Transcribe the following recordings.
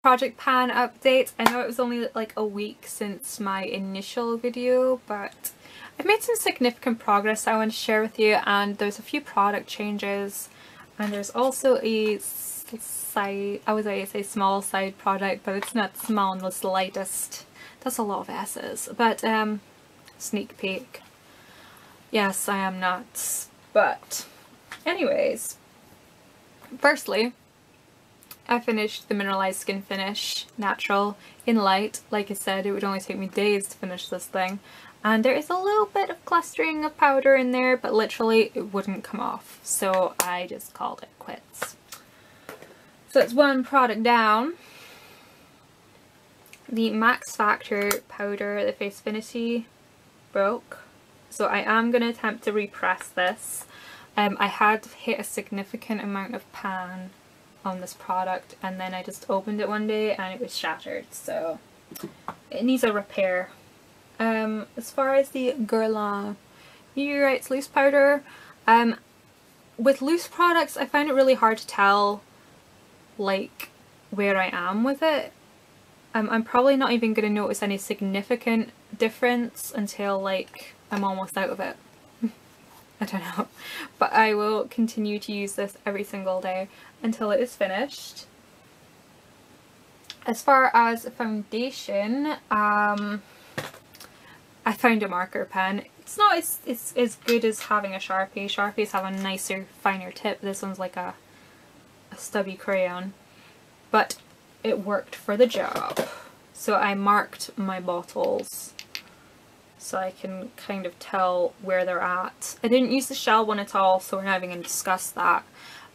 project pan update. I know it was only like a week since my initial video, but I've made some significant progress I want to share with you, and there's a few product changes, and there's also a side, I would say small side product, but it's not small in the slightest. That's a lot of S's, but sneak peek. Yes, I am nuts. But anyways, firstly, I finished the Mineralized Skin Finish Natural in light. Like I said, it would only take me days to finish this thing. And there is a little bit of clustering of powder in there, but literally it wouldn't come off. So I just called it quits. So it's one product down. The Max Factor powder, the Face Finity, broke. So I am going to attempt to repress this. I had hit a significant amount of pan on this product, and then I just opened it one day and it was shattered, so it needs a repair. As far as the Guerlain Meteorites loose powder, with loose products I find it really hard to tell like where I am with it. I'm probably not even going to notice any significant difference until like I'm almost out of it. I don't know, but I will continue to use this every single day until it is finished. As far as foundation, I found a marker pen. It's not as good as having a Sharpie. Sharpies have a nicer, finer tip. This one's like a stubby crayon, but it worked for the job. So I marked my bottles so I can kind of tell where they're at. I didn't use the shell one at all, so we're not even going to discuss that.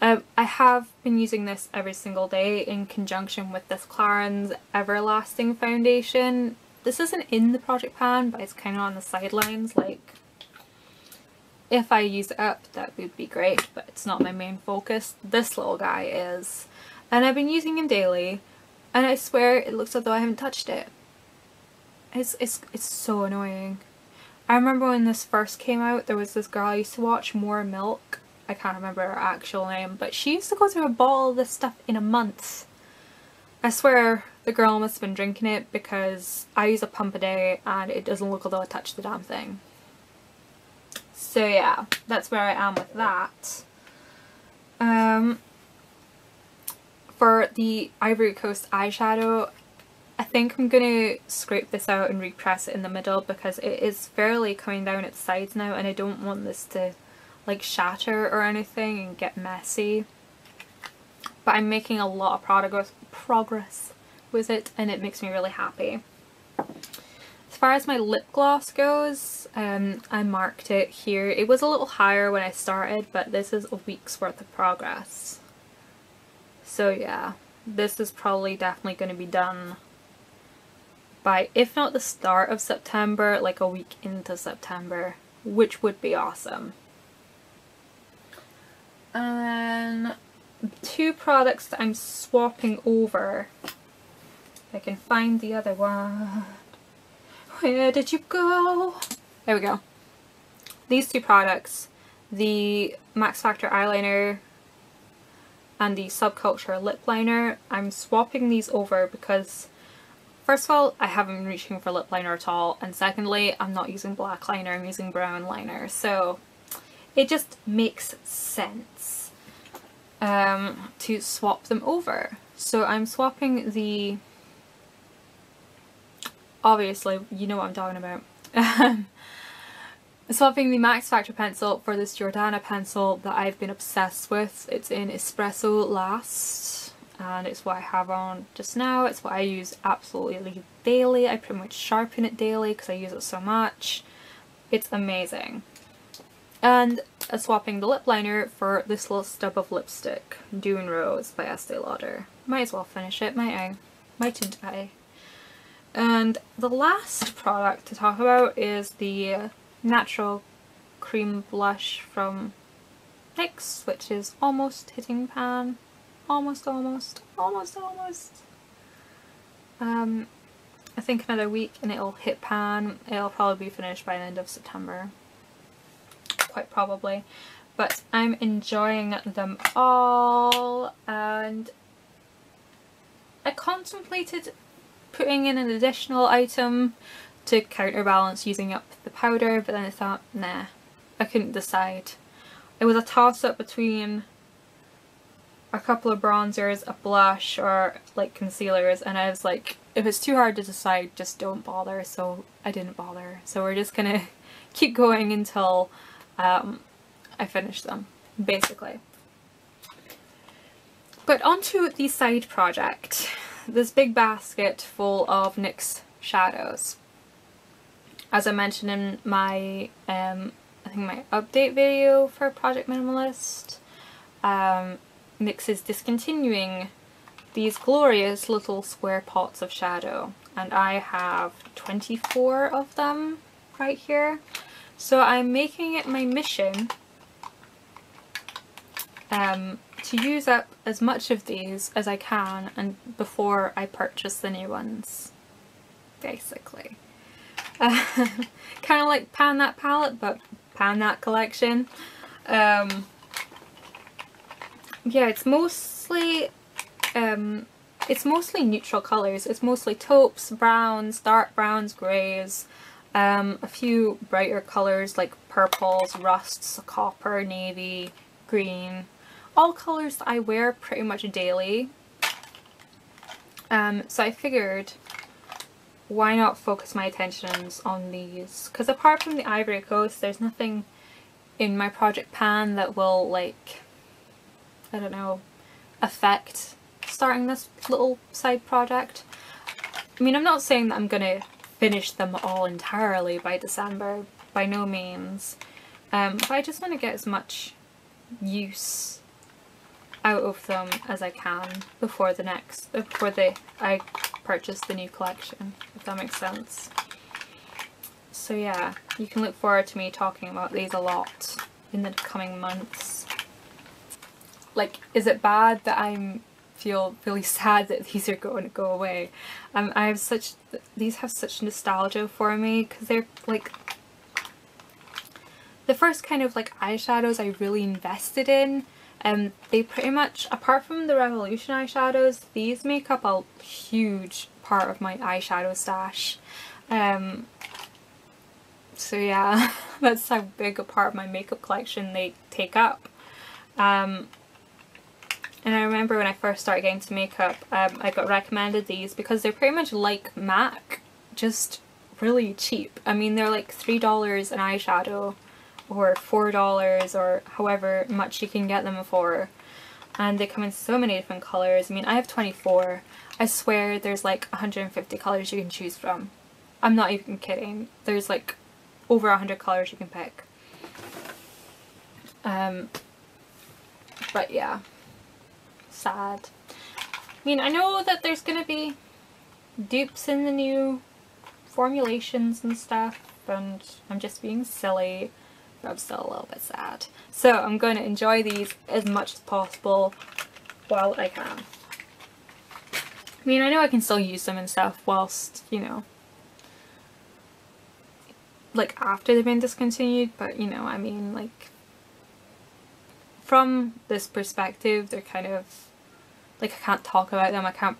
I have been using this every single day in conjunction with this Clarins Everlasting foundation. This isn't in the project pan, but it's kind of on the sidelines. Like, if I use it up, that would be great, but it's not my main focus. This little guy is. And I've been using him daily, and I swear it looks as though I haven't touched it. It's so annoying. I remember when this first came out, there was this girl I used to watch, More Milk. I can't remember her actual name, but she used to go through a bottle of this stuff in a month. I swear the girl must have been drinking it, because I use a pump a day and it doesn't look as though I touched the damn thing. So yeah, that's where I am with that. For the Ivory Coast eyeshadow, I think I'm going to scrape this out and repress it in the middle, because it is fairly coming down its sides now and I don't want this to like shatter or anything and get messy. But I'm making a lot of progress with it, and it makes me really happy. As far as my lip gloss goes, I marked it here. It was a little higher when I started, but this is a week's worth of progress. So yeah, this is probably definitely going to be done by, if not the start of September, like a week into September, which would be awesome. And then two products that I'm swapping over. If I can find the other one. Where did you go? There we go. These two products, the Max Factor eyeliner and the Subculture lip liner, I'm swapping these over because first of all, I haven't been reaching for lip liner at all, and secondly, I'm not using black liner, I'm using brown liner, so it just makes sense to swap them over. So I'm swapping the, obviously you know what I'm talking about, swapping the Max Factor pencil for this Jordana pencil that I've been obsessed with. It's in Espresso Last, and it's what I have on just now. It's what I use absolutely daily. I pretty much sharpen it daily because I use it so much. It's amazing. And swapping the lip liner for this little stub of lipstick, Dune Rose by Estee Lauder. Might as well finish it, might I? Mightn't I? And the last product to talk about is the Natural Cream Blush from NYX, which is almost hitting pan. Almost. I think another week and it'll hit pan. It'll probably be finished by the end of September. Quite probably. But I'm enjoying them all, and contemplated putting in an additional item to counterbalance using up the powder, but then I thought, nah, I couldn't decide. It was a toss-up between a couple of bronzers, a blush, or like concealers, and I was like, if it's too hard to decide, just don't bother, so I didn't bother. So we're just gonna keep going until I finish them, basically. But onto the side project. This big basket full of NYX shadows. As I mentioned in my, I think my update video for Project Minimalist, NYX is discontinuing these glorious little square pots of shadow, and I have 24 of them right here. So I'm making it my mission to use up as much of these as I can and before I purchase the new ones, basically. Kind of like Pan That palette, but Pan That collection. Yeah, it's mostly neutral colours. It's mostly taupes, browns, dark browns, greys, a few brighter colours like purples, rusts, copper, navy, green. All colours that I wear pretty much daily. So I figured, why not focus my attentions on these? Because apart from the Ivory Coast, there's nothing in my project pan that will, like, I don't know, affect starting this little side project. I mean, I'm not saying that I'm gonna finish them all entirely by December, by no means. But I just want to get as much use out of them as I can before I purchase the new collection, if that makes sense. So yeah, you can look forward to me talking about these a lot in the coming months. Like, is it bad that I feel really sad that these are going to go away? These have such nostalgia for me, because they're like the first kind of like eyeshadows I really invested in. They pretty much, apart from the Revolution eyeshadows, these make up a huge part of my eyeshadow stash. So yeah, that's how big a part of my makeup collection they take up. And I remember when I first started getting into makeup, I got recommended these because they're pretty much like MAC, just really cheap. I mean, they're like $3 an eyeshadow, or $4, or however much you can get them for, and they come in so many different colours. I mean, I have 24. I swear there's like 150 colours you can choose from. I'm not even kidding. There's like over 100 colours you can pick. But yeah, sad. I mean, I know that there's gonna be dupes in the new formulations and stuff, and I'm just being silly. I'm still a little bit sad. So I'm going to enjoy these as much as possible while I can. I mean, I know I can still use them and stuff whilst, you know, like after they've been discontinued, but you know, I mean, like, from this perspective, they're kind of, like, I can't talk about them, I can't,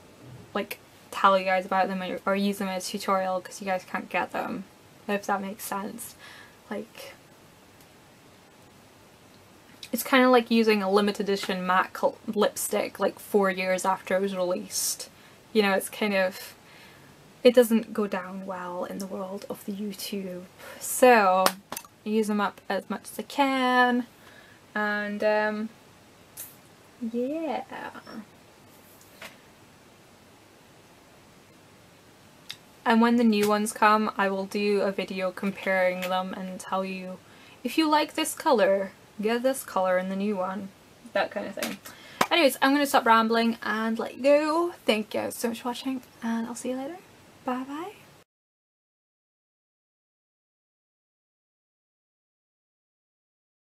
like, tell you guys about them or use them as a tutorial because you guys can't get them, if that makes sense. Like, it's kind of like using a limited edition MAC lipstick like 4 years after it was released. You know, it's kind of, it doesn't go down well in the world of the YouTube. So, I use them up as much as I can, and yeah. And when the new ones come, I will do a video comparing them and tell you, if you like this colour, get this colour in the new one, that kind of thing. Anyways, I'm going to stop rambling and let you go. Thank you so much for watching, and I'll see you later. Bye bye.